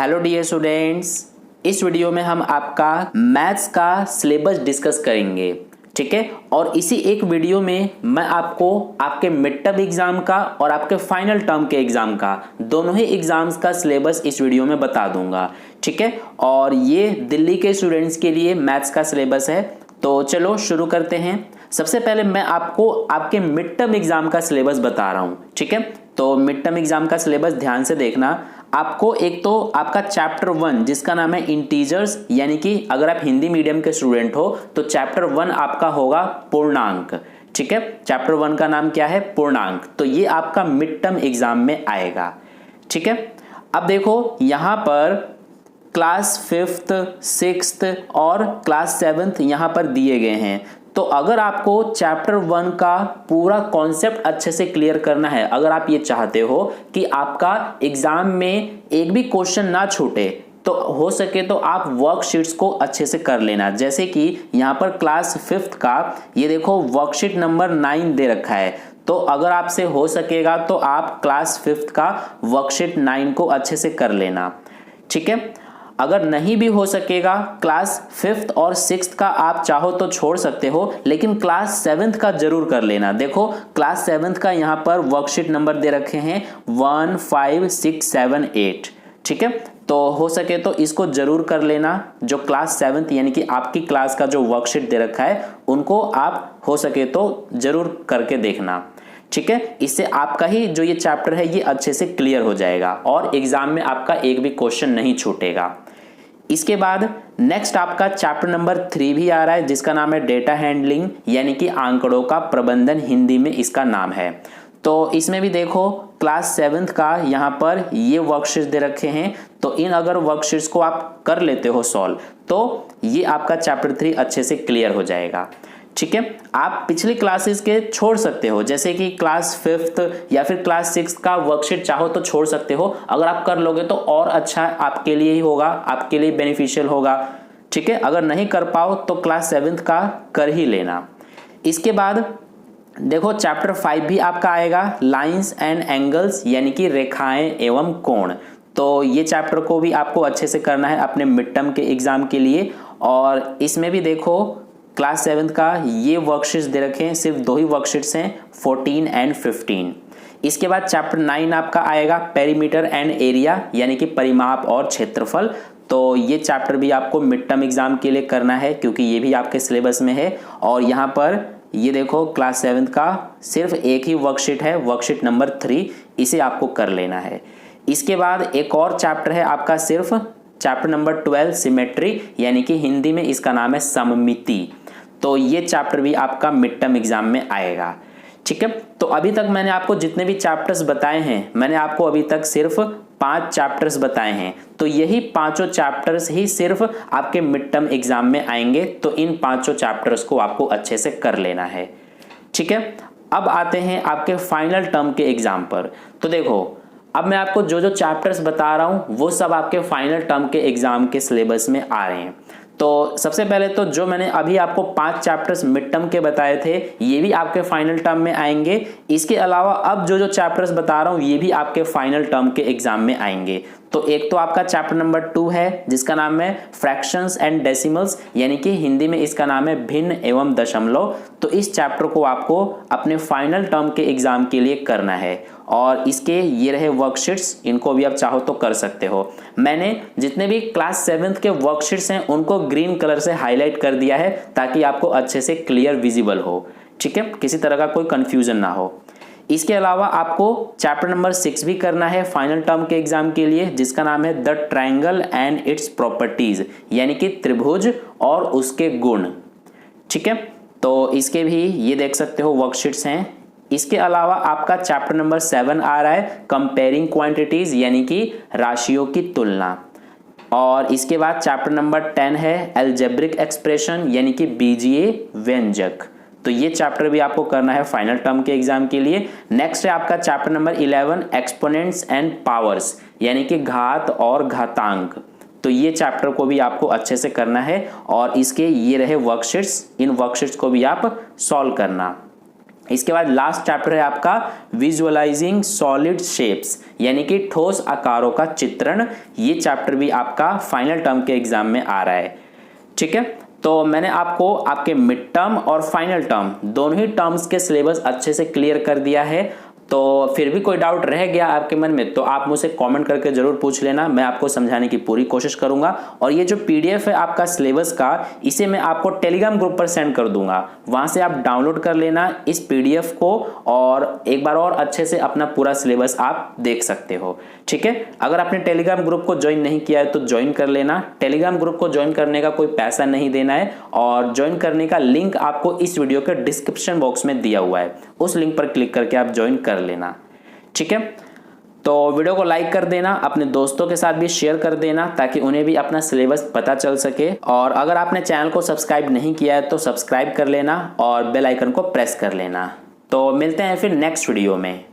Hello dear students, इस video में हम आपका मैथ्स का सिलेबस डिस्कस करेंगे। ठीक है, और इसी एक वीडियो में मैं आपको आपके मिड टर्म एग्जाम का और आपके फाइनल टर्म के एग्जाम का दोनों ही एग्जाम्स का सिलेबस इस वीडियो में बता दूंगा। ठीक है, और ये दिल्ली के स्टूडेंट्स के लिए मैथ्स का सिलेबस है। तो चलो शुरू करते हैं। सबसे पहले मैं आपको आपके मिड टर्म एग्जाम का सिलेबस बता रहा हूं। ठीक है, तो मिड टर्म एग्जाम का सिलेबस ध्यान से देखना। आपको एक तो आपका चैप्टर 1 जिसका नाम है इंटीजर्स, यानी कि अगर आप हिंदी मीडियम के स्टूडेंट हो तो चैप्टर 1 आपका होगा पूर्णांक। ठीक है, चैप्टर 1 का नाम क्या है? पूर्णांक। तो ये आपका मिड टर्म एग्जाम में आएगा। ठीक है, अब देखो यहां पर क्लास 5th 6th और क्लास 7th यहां पर दिए गए हैं। तो अगर आपको चैप्टर 1 का पूरा कॉन्सेप्ट अच्छे से क्लियर करना है, अगर आप ये चाहते हो कि आपका एग्जाम में एक भी क्वेश्चन ना छूटे, तो हो सके तो आप वर्कशीट्स को अच्छे से कर लेना। जैसे कि यहाँ पर क्लास 5th का ये देखो वर्कशीट नंबर 9 दे रखा है। तो अगर आपसे हो सकेगा तो आप क्लास 5th का वर्कशीट 9 को अच्छे से कर लेना। ठीक है, अगर नहीं भी हो सकेगा क्लास 5th और 6th का आप चाहो तो छोड़ सकते हो, लेकिन क्लास 7th का जरूर कर लेना। देखो क्लास 7th का यहाँ पर वर्कशीट नंबर दे रखे हैं 1 5 6 7 8। ठीक है, तो हो सके तो इसको जरूर कर लेना। जो क्लास 7th यानी कि आपकी क्लास का जो वर्कशीट दे रखा है उनको आप हो सके तो जरूर करके देखना। ठीक है, इससे आपका ही जो ये चैप्टर है ये अच्छे से क्लियर हो जाएगा और एग्जाम में आपका एक भी क्वेश्चन नहीं छूटेगा। इसके बाद नेक्स्ट आपका चैप्टर नंबर 3 भी आ रहा है जिसका नाम है डेटा हैंडलिंग, यानी कि आंकड़ों का प्रबंधन, हिंदी में इसका नाम है। तो इसमें भी देखो क्लास 7th का यहाँ पर ये वर्कशीट्स दे रखे हैं। तो इन अगर वर्कशीट्स को आप कर लेते हो सॉल्व, तो ये आपका चैप्टर 3 अच्छे से क्लियर हो जाएगा। ठीक है, आप पिछली क्लासेस के छोड़ सकते हो, जैसे कि क्लास 5th या फिर क्लास 6th का वर्कशीट चाहो तो छोड़ सकते हो। अगर आप कर लोगे तो और अच्छा आपके लिए ही होगा, आपके लिए बेनिफिशियल होगा। ठीक है, अगर नहीं कर पाओ तो क्लास 7th का कर ही लेना। इसके बाद देखो चैप्टर 5 भी आपका आएगा, लाइंस एंड एंगल्स, यानी कि रेखाएं एवं कोण। तो ये चैप्टर को भी आपको अच्छे से करना है अपने मिड टर्म के एग्जाम के लिए। और इसमें भी देखो क्लास 7th का ये वर्कशीट्स दे रखे हैं, सिर्फ 2 ही वर्कशीट्स हैं 14 एंड 15। इसके बाद चैप्टर 9 आपका आएगा पेरीमीटर एंड एरिया, यानी कि परिमाप और क्षेत्रफल। तो ये चैप्टर भी आपको मिड टर्म एग्जाम के लिए करना है क्योंकि ये भी आपके सिलेबस में है। और यहाँ पर ये देखो क्लास 7th का सिर्फ एक ही वर्कशीट है, वर्कशीट नंबर 3, इसे आपको कर लेना है। इसके बाद एक और चैप्टर है आपका, सिर्फ चैप्टर नंबर 12 सिमेट्री, यानी कि हिंदी में इसका नाम है सममिति। तो ये चैप्टर भी आपका मिड टर्म एग्जाम में आएगा। ठीक है, तो अभी तक मैंने आपको जितने भी चैप्टर्स बताए हैं, मैंने आपको अभी तक सिर्फ 5 चैप्टर्स बताए हैं। तो यही पांचों चैप्टर्स ही सिर्फ आपके मिड टर्म एग्जाम में आएंगे। तो इन पांचों चैप्टर्स को आपको अच्छे से कर लेना है। ठीक है, अब आते हैं आपके फाइनल टर्म के एग्जाम पर। तो देखो अब मैं आपको जो जो चैप्टर्स बता रहा हूं वो सब आपके फाइनल टर्म के एग्जाम के सिलेबस में आ रहे हैं। तो सबसे पहले तो जो मैंने अभी आपको 5 चैप्टर्स मिड टर्म के बताए थे ये भी आपके फाइनल टर्म में आएंगे। इसके अलावा अब जो जो चैप्टर्स बता रहा हूं ये भी आपके फाइनल टर्म के एग्जाम में आएंगे। तो एक तो आपका चैप्टर नंबर 2 है जिसका नाम है फ्रैक्शंस एंड डेसिमल्स, यानी कि हिंदी में इसका नाम है भिन्न एवं दशमलव। तो इस चैप्टर को आपको अपने फाइनल टर्म के एग्जाम के लिए करना है। और इसके ये रहे वर्कशीट्स, इनको भी आप चाहो तो कर सकते हो। मैंने जितने भी क्लास 7th के वर्कशीट्स हैं उनको ग्रीन कलर से हाईलाइट कर दिया है ताकि आपको अच्छे से क्लियर विजिबल हो। ठीक है, किसी तरह का कोई कंफ्यूजन ना हो। इसके अलावा आपको चैप्टर नंबर 6 भी करना है फाइनल टर्म के एग्जाम के लिए, जिसका नाम है the triangle and its properties, यानी कि त्रिभुज और उसके गुण। ठीक है, तो इसके भी ये देख सकते हो वर्कशीट्स हैं। इसके अलावा आपका चैप्टर नंबर 7 आ रहा है कंपेयरिंग क्वांटिटीज, यानी कि राशियों की तुलना। और इसके बाद चैप्टर नंबर 10 है अलजेब्रिक एक्सप्रेशन, यानी कि बीजीय व्यंजक। तो ये चैप्टर भी आपको करना है फाइनल टर्म के एग्जाम के लिए। नेक्स्ट है आपका chapter number 11 exponents and powers, यानी कि घात और घातांक। तो ये चैप्टर को भी आपको अच्छे से करना है और इसके ये रहे वर्कशीट्स, इन वर्कशीट्स को भी आप सॉल्व करना। इसके बाद लास्ट चैप्टर है आपका विजुअलाइजिंग सॉलिड शेप्स, यानी कि ठोस आकारों का चित्रण। ये चैप्टर भी आपका फाइनल टर्म के एग्जाम में आ रहा है। ठीक है, तो मैंने आपको आपके मिड टर्म और फाइनल टर्म दोनों ही टर्म्स के सिलेबस अच्छे से क्लियर कर दिया है। तो फिर भी कोई डाउट रह गया आपके मन में तो आप मुझसे कमेंट करके जरूर पूछ लेना, मैं आपको समझाने की पूरी कोशिश करूंगा। और ये जो पीडीएफ है आपका सिलेबस का, इसे मैं आपको टेलीग्राम ग्रुप पर सेंड कर दूंगा, वहां से आप डाउनलोड कर लेना इस पीडीएफ को और एक बार और अच्छे से अपना पूरा सिलेबस आप देख सकते हो। ठीक है, अगर आपने टेलीग्राम ग्रुप को ज्वाइन नहीं किया है तो ज्वाइन कर लेना। टेलीग्राम ग्रुप को ज्वाइन करने का कोई पैसा नहीं देना है और ज्वाइन करने का लिंक आपको इस वीडियो के डिस्क्रिप्शन बॉक्स में दिया हुआ है, उस लिंक पर क्लिक करके आप ज्वाइन कर लेना। ठीक है, तो वीडियो को लाइक कर देना, अपने दोस्तों के साथ भी शेयर कर देना ताकि उन्हें भी अपना सिलेबस पता चल सके। और अगर आपने चैनल को सब्सक्राइब नहीं किया है तो सब्सक्राइब कर लेना और बेल आइकन को प्रेस कर लेना। तो मिलते हैं फिर नेक्स्ट वीडियो में।